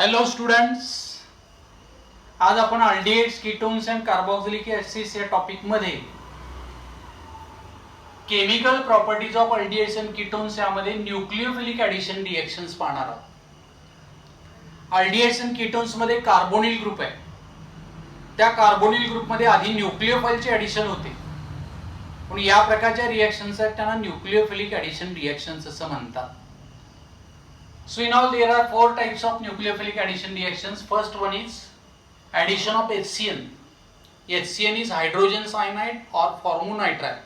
Hello students, आज आपण aldehydes, ketones and carboxylic acids या टॉपिक मध्ये chemical properties of aldehydes and ketones यामध्ये न्यूक्लियोफिलिक ऍडिशन रिएक्शन्स पाहणार आहोत. अल्डिहाइड्स अँड कीटोन्स मध्ये कार्बोनिल ग्रुप आहे. त्या कार्बोनिल ग्रुप मध्ये आधी न्यूक्लियोफाइलचे ऍडिशन होते, पण या प्रकारच्या रिएक्शन्स आहेत त्यांना न्यूक्लियोफिलिक ऍडिशन रिएक्शन्स असं म्हणतात. So in all there are four types of nucleophilic addition reactions. First one is addition of HCN. HCN is hydrogen cyanide or formonitride.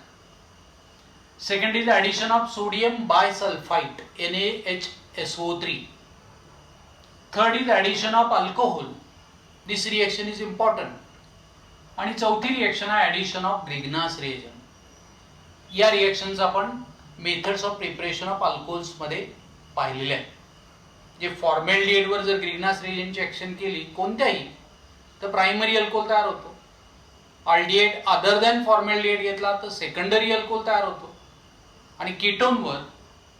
Second is addition of sodium bisulfite NaHSO3. Third is addition of alcohol. This reaction is important. आणि चौथी reaction आहे addition of Grignard reagent. या reactions आपण methods of preparation of alcohols मध्ये पाहिलेले आहेत. जे फॉर्मॅल्डिहाइड वर जर ग्रिग्नास रिएजंटची ऍक्शन केली कोणत्याही, तर प्रायमरी अल्कोहोल तयार होतो. अल्डिहाइड अदर दॅन फॉर्मॅल्डिहाइड घेतला तर सेकंडरी अल्कोहोल तयार होतो. आणि कीटोन वर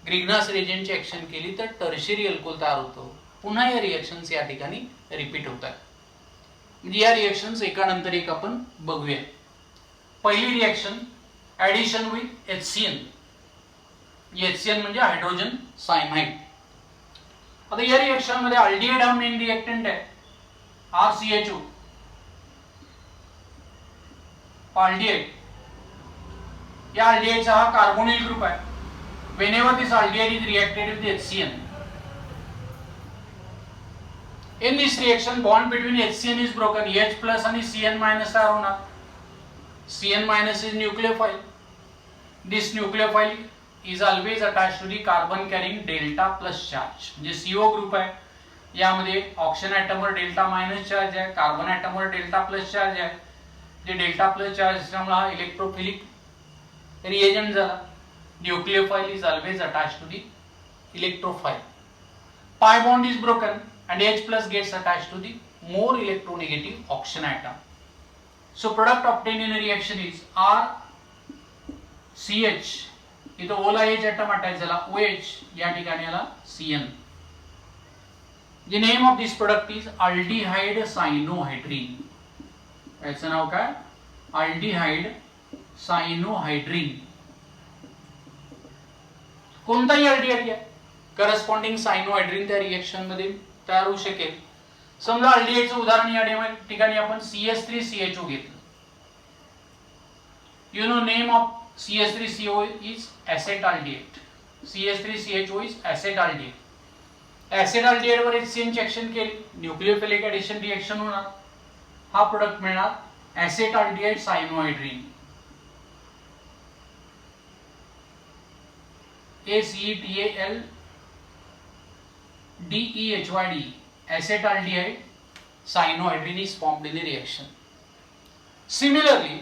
ग्रिग्नास रिएजंटची ऍक्शन केली तर टर्शियरी अल्कोहोल तयार होतो. पुन्हा या रिएक्शन्स या ठिकाणी रिपीट होत आहेत. म्हणजे या रिएक्शन्स एकानंतर एक आपण बघूया. पहिली reaction addition with HCN. HCN म्हणजे हायड्रोजन सायनाइड. आता या रिएक्शन मध्ये अल्डिहाइड हा मेन रिएक्टंट आहे, RCHO. अल्डिहाइड, या अल्डिहाइडचा हा कार्बोनिल ग्रुप आहे. whenever this aldehyde is reacted with HCN, in this reaction bond between HCN is broken. H plus आणि CN minus तयार होणार. CN minus is nucleophile. This nucleophile is always attached to the carbon carrying delta plus charge. म्हणजे CO group आहे, यामध्ये oxygen ॲटमवर delta minus charge आहे, carbon ॲटमवर delta plus charge आहे. जे डेल्टा प्लस चार्ज असल्यामुळे हा इलेक्ट्रोफिलिक रिएजंट झाला. Nucleophile is always attached to the electrophile. pi bond is broken and H plus gets attached to the more electronegative oxygen atom. So product obtained in a reaction is RCH. इथं ओला H item attach झाला, OH या ठिकाणी आला CN. The name of this product is aldehyde cyanohydrine. याचं नाव काय? aldehyde cyanohydrine. कोणताही aldehyde घ्या, corresponding सायनोहायड्रीन त्या रिएक्शन मध्ये तयार होऊ शकेल. समजा अल्डिहाइडचं उदाहरण या ठिकाणी आपण CH3CHO घेतलं. You know name of CH3CO is acetaldehyde. CH3CHO is acetaldehyde. acetaldehyde वर HCN ची ऍक्शन केली, न्यूक्लियोफिलिक ऍडिशन रिएक्शन होणार. हा प्रोडक्ट मिळणार acetaldehyde cyanohydrine. ACETALDEHYD. acetaldehyde cyanohydrine is formed in the reaction. Similarly,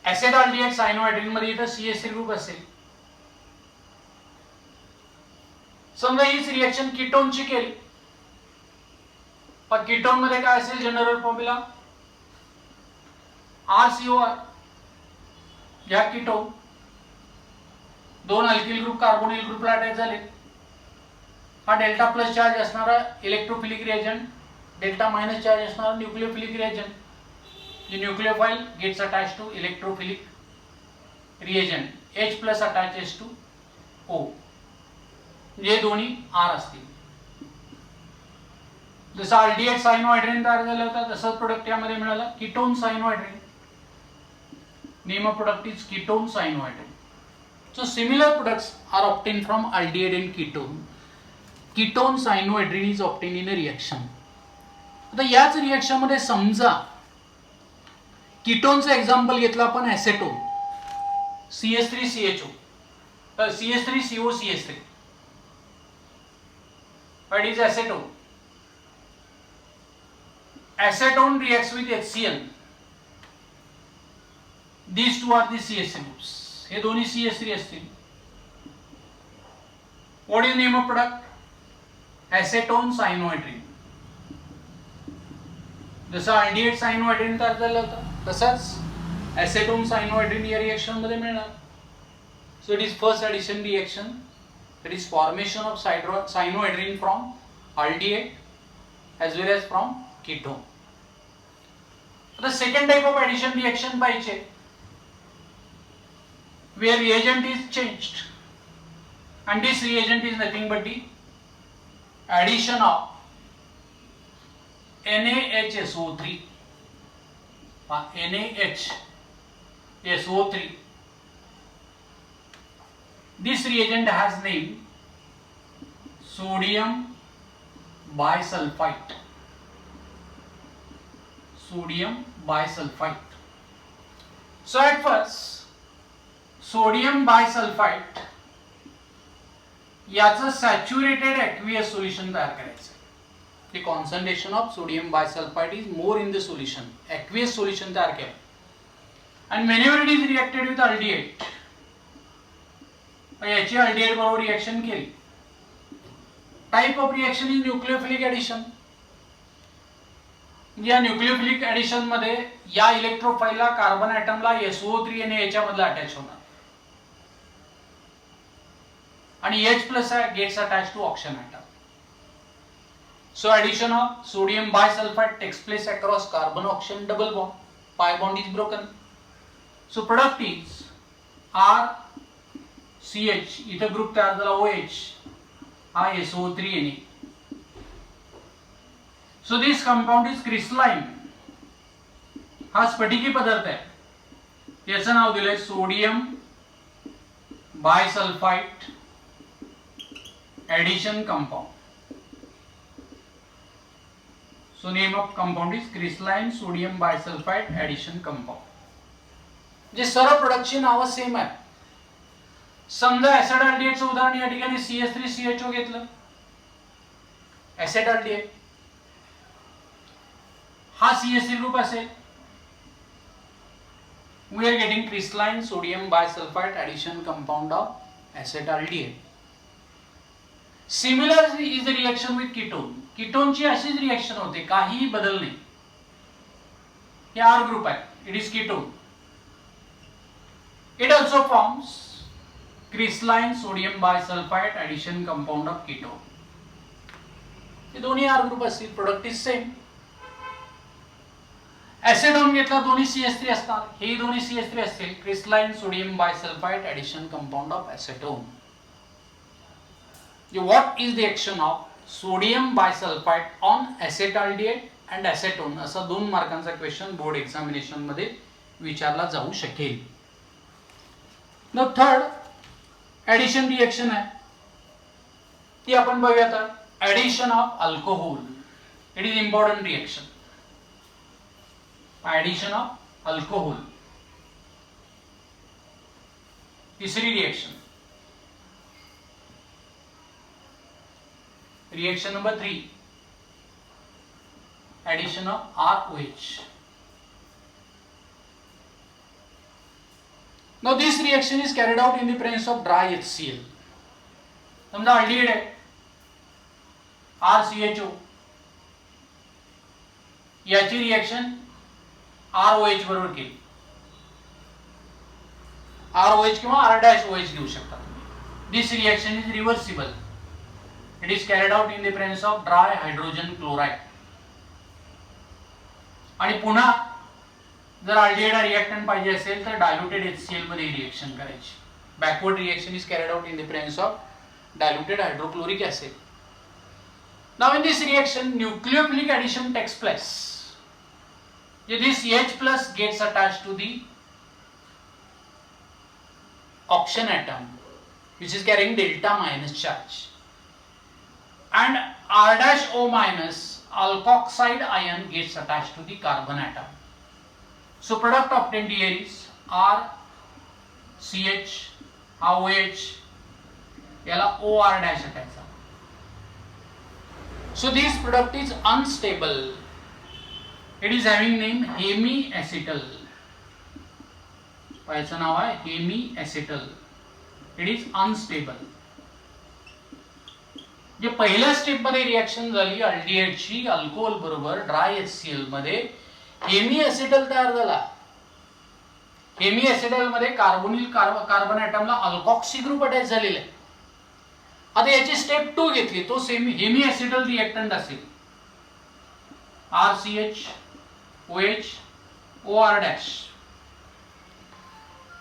acetaldehyde cyanohydrine मध्ये इथं CH3 group असेल. समजा हीच रिएक्शन कीटोनची केली, पण कीटोन मध्ये काय असेल जनरल फॉर्म्युला? RCOR. या कीटोन दोन अल्किल ग्रुप कार्बोनिल ग्रुपला अटॅच झाले. हा डेल्टा प्लस चार्ज असणारा electrophilic reagent, delta minus charge असणारा nucleophilic reagent. The nucleophile gets attached to electrophilic reagent. H plus attaches to O. ये दोन्ही R असतील. जसं अल्डिहाइड सायनोहायड्रीन तयार झालं होतं तसंच प्रोडक्ट यामध्ये मिळाला ketone cyanohydrin. Name of product is ketone cyanohydrin. So similar products are obtained from aldehyde and ketone. Ketone cyanohydrine is obtained in a reaction. आता याच रिएक्शन मध्ये समजा कीटोनचं एक्झाम्पल घेतलं आपण ऍसेटोन, CH3CHO, CH3COCH3. What is acetone? Acetone reacts with HCN. These two are the CH3 groups. हे दोन्ही CH3 असतील. What is the name of product? Acetone cyanohydrine. जसं अल्डिहाइड सायनोहायड्रीन तयार झालं होतं तसंच ऍसेटोन सायनोहायड्रीन या रिएक्शन मध्ये मिळणार. So it is first edition reaction, that is formation of cyanohydrine from aldehyde as well as from ketone. The second type of addition reaction पाहिजे where reagent is changed, and this reagent is nothing but the addition of NaHSO3. NaHSO3. This reagent has name sodium bisulfite. Sodium bisulfite. So at first, sodium bisulfite याचं saturated aqueous solution तयार करायचं. The concentration of sodium bisulfite is more in the solution. Aqueous solution तयार केलं. And whenever it is reacted with aldehyde, याची aldehyde बरोबर reaction केली. Type of reaction is nucleophilic addition. या nucleophilic addition मध्ये या इलेक्ट्रोफाइलला कार्बन ॲटमला SO3 आणि H मधला अटॅच होणार आणि H plus gets attached to oxygen atom. So addition of sodium bisulfite takes place across carbon oxygen double bond. Pi bond is broken. So product is RCH. इथे group तयार झाला OH. हा SO3 Na. So this compound is crystalline. हा स्फटिकी पदार्थ आहे. याचं नाव दिलंय sodium बायसल्फाइट addition compound. So name of compound is crystalline sodium bisulfite addition compound. जे सर्व प्रोडक्टची नाव सेम आहे. समजा ऍसिडल्डिहाइडचं उदाहरण या ठिकाणी CH3CHO घेतलं. ऍसिडल्डिहाइड हा CH3 ग्रुप असेल. We are getting crystalline sodium bisulfite addition compound of acetaldehyde. Similar is the reaction with ketone. Ketone ची अशीच रिएक्शन होते, काहीही बदल नाही. हे R ग्रुप आहे. It is ketone. It also forms crystalline sodium bisulfite addition compound of ketone. हे दोन्ही R ग्रुप असतील. Product is same. ऍसिडोन घेतला, दोन्ही CH3 असतात. हे दोन्ही CH3 असतील. crystalline sodium bisulfite addition compound of acetone. What is the action of sodium bisulfite on acetaldehyde and acetone? असा 2 मार्कांचा क्वेश्चन बोर्ड एक्झामिनेशन मध्ये विचारला जाऊ शकेल. Now third addition reaction आहे, ती आपण बघूया आता. Addition of alcohol. It is important reaction. Addition of alcohol. तिसरी reaction. Reaction number 3, addition of ROH. Now this reaction is carried out in the presence of dry HCl. समजा aldehyde आहे, RCHO, याची reaction ROH बरोबर केली. ROH किंवा R-OH घेऊ शकता तुम्ही. This reaction is reversible. It is carried out in the presence of dry hydrogen chloride. आणि पुन्हा जर aldehyde रिएक्टंट पाहिजे असेल तर डायल्युटेड HCl मध्ये रिएक्शन करायची. Backward reaction is carried out in the presence of diluted hydrochloric acid. Now in this reaction nucleophilic addition takes place. This H plus gets attached to the oxygen atom which is carrying delta minus charge. And R-O minus alkoxide ion gets attached to the carbon atom. So product obtained here is RCH, OH, याला OR dash अटायचा. So this product is unstable. It is having name hemiacetal. याचं नाव आहे hemiacetal. It is unstable. जे पहिल्या step मध्ये reaction झाली अल्डिहाइडची alcohol बरोबर dry HCl मध्ये हेमिएसिटल तयार झाला. हेमिएसिटल मध्ये कार्बोनिल कार्बन ॲटमला अल्कॉक्सी ग्रुप अटॅच झालेला आहे. आता याची स्टेप 2 घेतली, तो हेमी ऍसिडल रिएक्टंट असेल, RCH OH OR'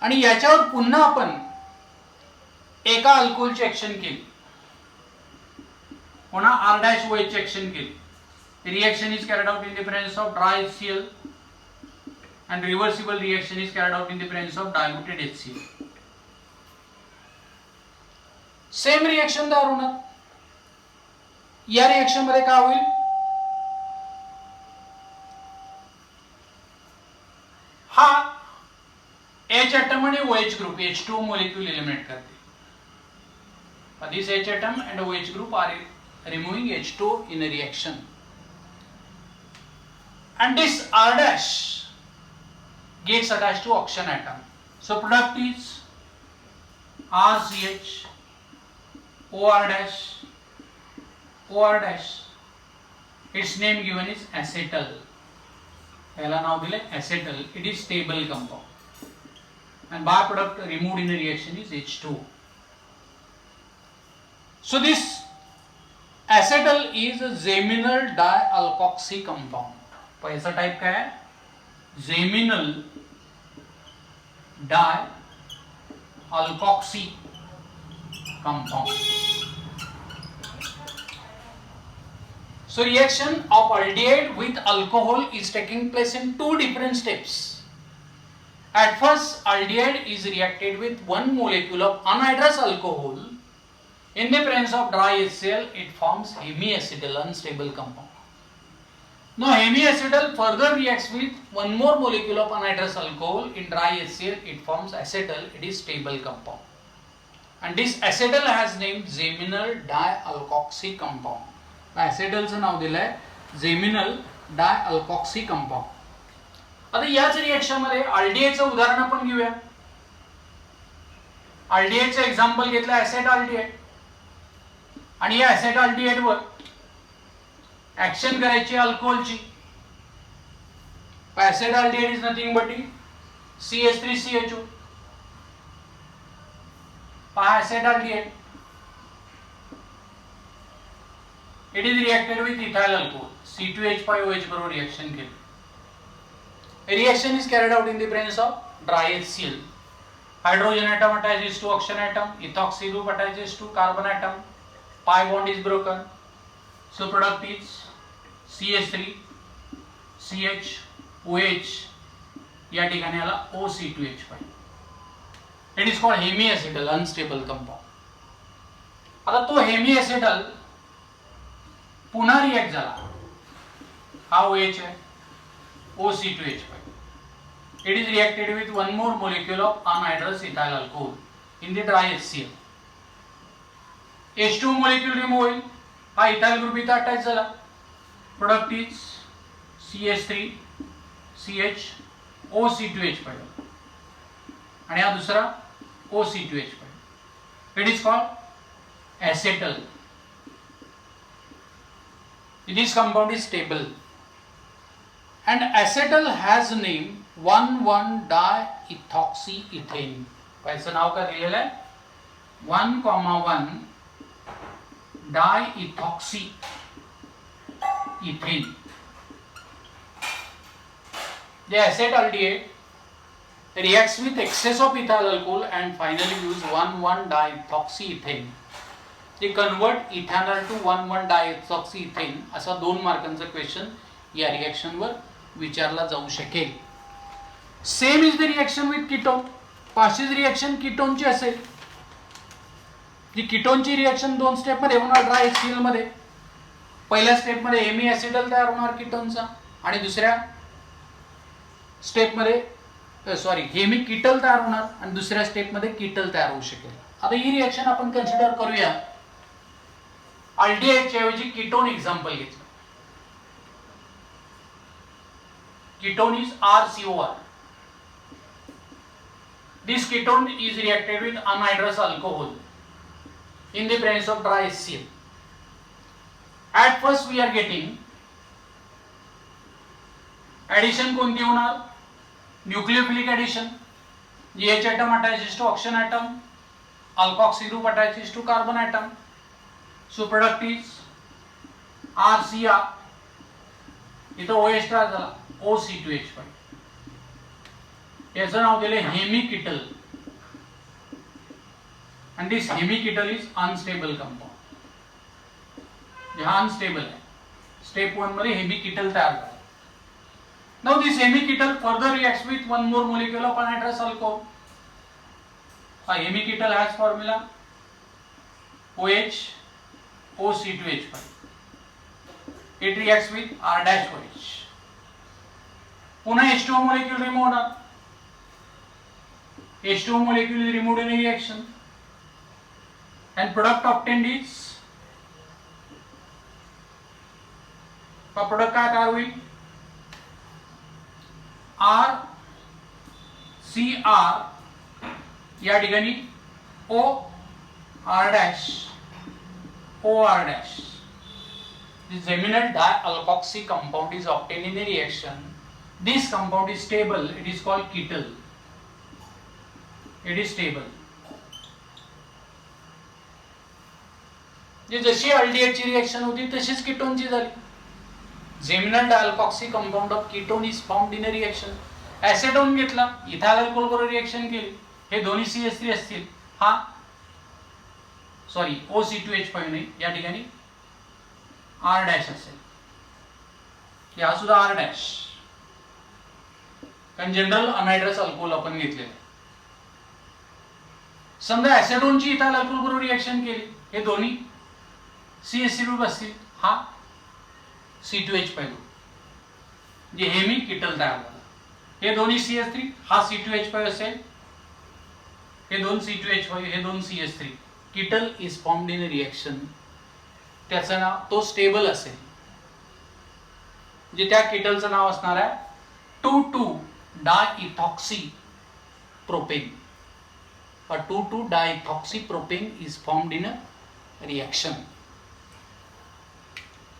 आणि याच्यावर पुन्हा आपण एका अल्कोहोलची ऍक्शन केली, पुन्हा R' ची ऍक्शन केली. Reaction is carried out in the presence of dry HCl and reversible reaction is carried out in the presence of diluted HCl. Same reaction तयार होणार. या रिएक्शन मध्ये काय होईल, हा H atom आणि OH group H2O molecule eliminate करते. This H atom and OH group are removing H2O in a reaction, and this R' gets attached to oxygen atom. So product is RCH OR'. Its name given is acetal. पहला नाव दिले acetal. It is stable compound, and byproduct removed in a reaction is H2O. So this acetal is a Zeminal dialkoxy compound. पैसा type का है, Zeminal dialkoxy compound. So reaction of aldehyde with alcohol is taking place in two different steps. At first, aldehyde is reacted with one molecule of anhydrous alcohol. In the presence of dry HCl, it forms hemiacetal unstable compound. Now hemiacetal further reacts with one more molecule of anhydrous alcohol. In dry HCl, it forms acetal. It is stable compound. And this acetal has named Zeminal dialkoxy compound. ॲसेटलचं नाव दिलंय Zeminal dialkoxy compound. आता याच reaction मध्ये अल्डिहाइडचं उदाहरण आपण घेऊया. अल्डिहाइडचं example घेतलं ऍसेटल्डिहाइड, आणि या ऍसेटल्डिहाइड वर ऍक्शन करायची अल्कोहोलची. ऍसेटल्डिहाइड इज नथिंग बट CH3CHO. पहा ऍसेटल्डिहाइड, it is reacted with ethyl alcohol, C2H5OH बरोबर रिएक्शन केली. Reaction is carried out in the presence of dry HCl. Hydrogen atom attaches to oxygen atom, ethoxy group attaches to carbon atom, pi bond is broken. So product is CH3CHOH, या ठिकाणी आला OC2H5. It is called hemiacetal unstable compound. आता तो hemiacetal पुन्हा react झाला, हा OH आहे, OC2H5. It is reacted with one more molecule of anhydrous ethyl alcohol in the dry HCl. H2 molecule remove होईल, हा ethyl group इथे attach झाला. Product is CH3CHOC2H5 आणि हा दुसरा OC2H5. It is called acetal. This compound is stable, and acetal has name 1,1-diethoxyethane. पैसा नाव का दिलेलं आहे 1,1-diethoxyethane. The acetaldehyde reacts with excess of ethyl alcohol and finally gives 1,1-diethoxyethane. ते convert ethanol to 1,1-diethoxyethane असा 2 मार्कांचा question या reaction वर विचारला जाऊ शकेल. Same is the reaction with ketone. पाचशेच रिएक्शन कीटोनची असेल. जी कीटोनची रिएक्शन 2 स्टेप मध्ये होणार ड्राय HCl मध्ये. पहिल्या स्टेप मध्ये हेमी ऍसिडल तयार होणार कीटोनचा, आणि दुसऱ्या स्टेप मध्ये हेमी कीटल तयार होणार, आणि दुसऱ्या स्टेप मध्ये कीटल तयार होऊ शकेल. आता ही रिएक्शन आपण कन्सिडर करूया. अल्डिहाइडच्या ऐवजी कीटोन एक्झाम्पल घेतलं. Ketone is RCOR. This ketone is reacted with anhydrous alcohol in the presence of dry HCl. At first we are getting addition कोणती होणार, nucleophilic addition. H atom attaches to oxygen atom, alkoxy group attaches to carbon atom, so product is RCR. इथं OH तयार झाला OC2H5. याचं नाव दिले hemiketal. and this hemikital is unstable compound. हा unstable आहे. Step 1 मध्ये हेमिकिटल तयार झाला. Now this hemikital further reacts with one more molecule of anhydrous alcohol. Hemikital has formula OH OC2H5. It reacts with R-OH. पुन्हा H2O molecule remove होणार. H2O molecule is removed in a reaction and product obtained is product काय तयार होईल RCR या ठिकाणी OR'. This geminal dialkoxy compound is obtained in a reaction. This compound is stable. It is called ketal. It is stable. जशी अल्डिहाइडची reaction होती तशीच कीटोनची झाली. Geminal dialkoxy compound of ketone is found in a reaction. Acetone घेतला, ethyl alcohol बरोबर reaction केली, हे दोन्ही CH3 असतील. हा सॉरी OC2H5 नाही, या ठिकाणी R' असेल. या सुद्धा R'. कारण जनरल अनहायड्रस अल्कोहोल आपण घेतलेले. समजा ऍसेटोनची इथाइल अल्कोहोल बरोबर रिएक्शन केली, हे दोन्ही CH3 ग्रुप असतील. हा C2H5 जे हेमिकिटल तयार झाला. हे दोन्ही CH3, हा C2H5 असेल, हे दोन C2H5, हे दोन CH3. Kettle is formed in a reaction. त्याचं नाव तो स्टेबल असेल. जे त्या किटलचं नाव असणार आहे 2,2-diethoxypropane. 2,2-diethoxypropane is formed in a reaction.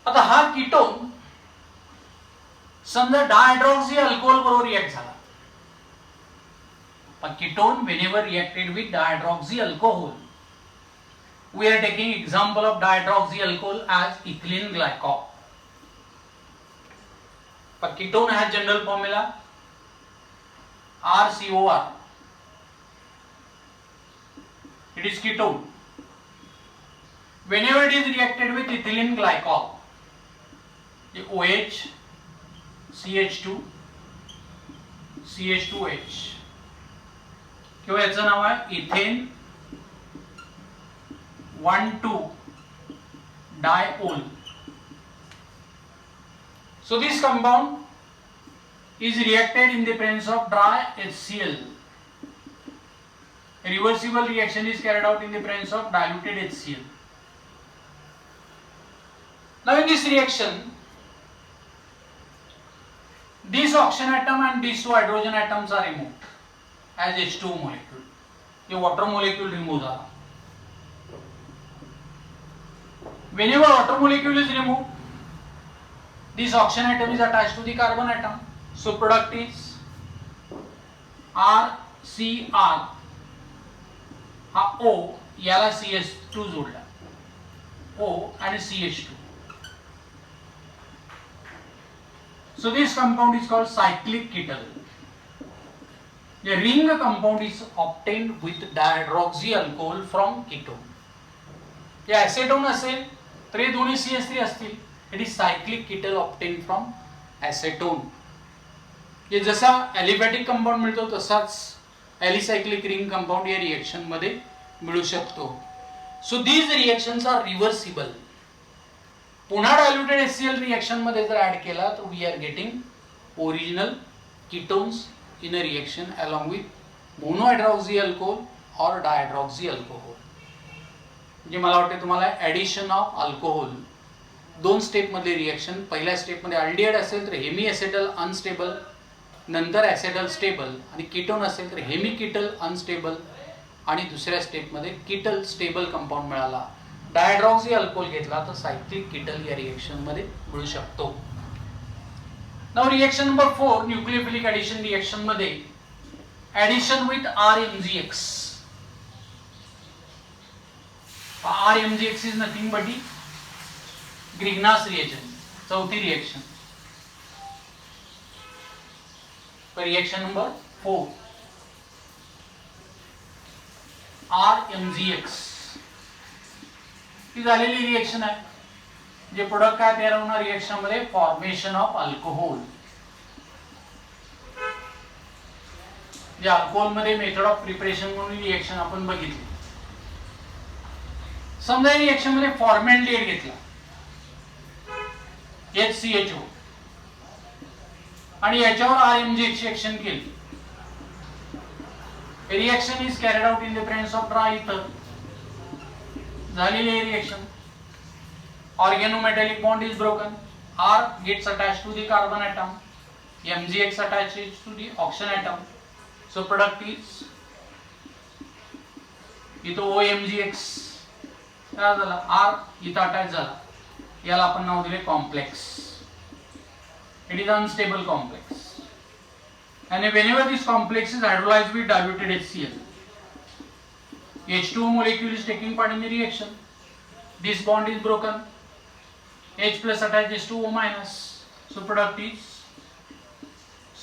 आता हा कीटोन समजा डायहायड्रॉक्सी अल्कोहोल बरोबर रिएक्ट झाला. पण ketone whenever reacted with dihydroxy alcohol, we are taking example of dihydroxy alcohol as ethylene glycol. But ketone has general formula RCOR. It is ketone. Whenever it is reacted with ethylene glycol, the OH, CH2, CH2H, किंवा याचं नाव आहे ethane 1,2-diol. So this compound is reacted in the presence of dry HCl. A reversible reaction is carried out in the presence of diluted HCl. Now in this reaction, this oxygen atom and these two hydrogen atoms are removed as H2O molecule. ये water molecule remove झाला. Whenever water molecule is removed, this oxygen atom is attached to the carbon atom. So product is RCR. हा O याला CH2 जोडला, O and CH2. So this compound is called cyclic ketal. The ring compound is obtained with dihydroxy alcohol from ketone. या ऍसेटोन असेल तर हे दोन्ही CH3 असतील. It is cyclic ketal obtain from acetone. हे जसा ॲलिफॅटिक कंपाऊंड मिळतो तसाच ॲलिसायक्लिक रिंग कंपाऊंड या रिएक्शन मध्ये मिळू शकतो. So these reactions are reversible. पुन्हा डायल्युटेड HCl रिएक्शन मध्ये जर ऍड केला तर we are getting original ketones in a reaction along with monohydroxy alcohol और डायहायड्रॉक्सी अल्कोहोल. म्हणजे मला वाटते तुम्हाला ॲडिशन ऑफ अल्कोहोल दोन स्टेप मध्ये रिएक्शन. पहिल्या स्टेप मध्ये अल्डिहाइड असेल तर हेमी ॲसेटल अनस्टेबल, नंतर ॲसेटल स्टेबल, आणि कीटोन असेल तर हेमी कीटल अनस्टेबल, आणि दुसऱ्या स्टेप मध्ये कीटल स्टेबल कंपाऊंड मिळाला. डायहायड्रॉक्सी अल्कोहोल घेतला तर सायक्लिक कीटल या रिएक्शन मध्ये मिळू शकतो. Now reaction number 4 nucleophilic addition reaction मध्ये addition with RMgX. RMgX is nothing but the Grignard's reagent. चौथी रिएक्शन, रिएक्शन नंबर 4 RMgX ही झालेली रिएक्शन आहे. जे प्रोडक्ट काय तयार होणार रिएक्शन मध्ये, फॉर्मेशन ऑफ अल्कोहोल. जे अल्कोहोल मध्ये मेथड ऑफ प्रिपरेशन म्हणून रिएक्शन आपण बघितली. समजा रिएक्शन मध्ये फॉर्मॅल्डिहाइड घेतला HCHO आणि याच्यावर RMgX रिएक्शन केली. Reaction is carried out in the presence of dry इथर. झालेली reaction, organometallic bond is broken, R gets attached to the carbon atom, MgX attaches to the oxygen atom, so product is इथं OMgX काय झाला, R इथं attach झाला, याला आपण नाव दिले complex. It is unstable complex and whenever this complex is hydrolyzed with diluted HCl, H2O molecule is taking part in the reaction. This bond is broken, H plus attaches to O minus, so product is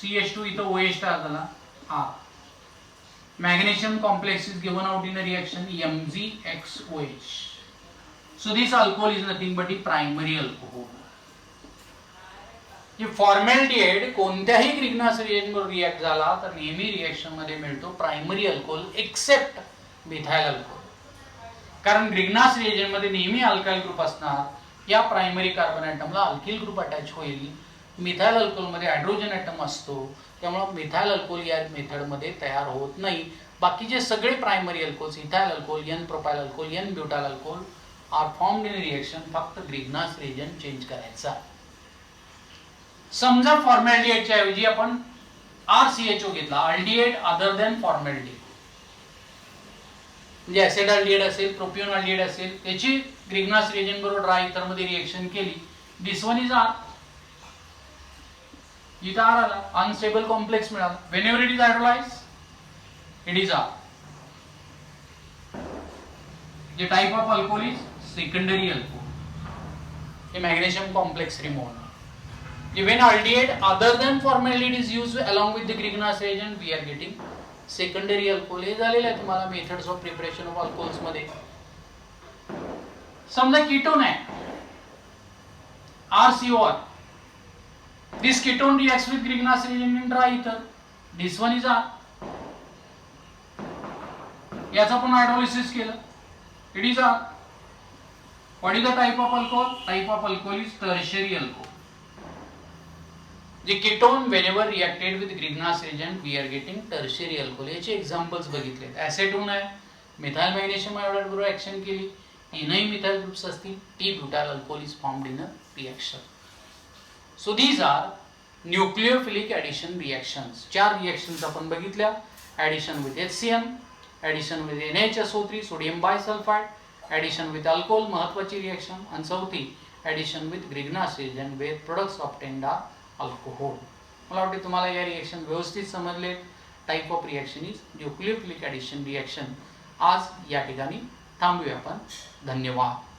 CH2 इथं OH तयार झाला R. Magnesium complex is given out in a reaction MgXOH. So this alcohol is nothing but the primary alcohol. हे फॉर्मॅल्डिहाइड कोणत्याही ग्रिग्नास reagent बरोबर react झाला तर नेहमी reaction मध्ये मिळतो primary alcohol except methyl alcohol. कारण ग्रिग्नास रिएजंट मध्ये नेहमी अल्काइल ग्रुप असणार, या प्रायमरी कार्बन ॲटमला अल्किल ग्रुप अटॅच होईल. मिथाइल अल्कोहोल मध्ये हायड्रोजन ॲटम असतो, त्यामुळे मिथाइल अल्कोहोल या मेथड मध्ये तयार होत नाही. बाकीचे सगळे primary alcohols, ethyl alcohol, n propyl alcohol, n butyl alcohol are formed in reaction. फक्त ग्रिग्नास रिएजंट चेंज करायचा. समजा फॉर्मॅल्डिहाइडच्या ऐवजी आपण RCHO घेतला, अल्डिहाइड अदर दॅन फॉर्मॅल्डिहाइड, म्हणजे ऍसिड अल्डिहाइड असेल, प्रोपियोन अल्डिहाइड असेल, त्याची ग्रिग्नास रिएजंट बरोबर ड्राय इथर मध्ये रिएक्शन केली. दिस वन इज R, इथं R आला, अनस्टेबल कॉम्प्लेक्स मिळाला. Whenever it is hydrolyse it is R. जे type of alcohol is secondary alcohol. हे magnesium complex remove. When aldehyde other than formaldehyde is used along with the Grignard's reagent, we are getting secondary alcohol. हे झालेलं आहे तुम्हाला methods of preparation of alcohols मध्ये. समजा ketone आहे RCOR. This ketone reacts with Grignard's reagent in dry ether. This one is R. याचा पण hydrolysis केलं, it is R. What is the type of alcohol? Type of alcohol is tertiary alcohol. जे ketone whenever reacted with Grignard's reagent we are getting tertiary alcohol. याचे examples बघितलेत. Acetone आहे, methyl magnesium iodide बरोबर action केली, तीनही methyl groups असतील, t butyl alcohol is formed in a reaction. So these are nucleophilic addition reactions. 4 reactions आपण बघितल्या. Addition with HCN, addition with NaHSO3 sodium bisulphide, addition with alcohol महत्वाची reaction, आणि चौथी addition with Grignard's reagent where products obtained are alcohol. मला वाटते तुम्हाला या reaction व्यवस्थित समजले. Type of reaction is nucleophilic addition reaction. आज या ठिकाणी थांबूया आपण. धन्यवाद.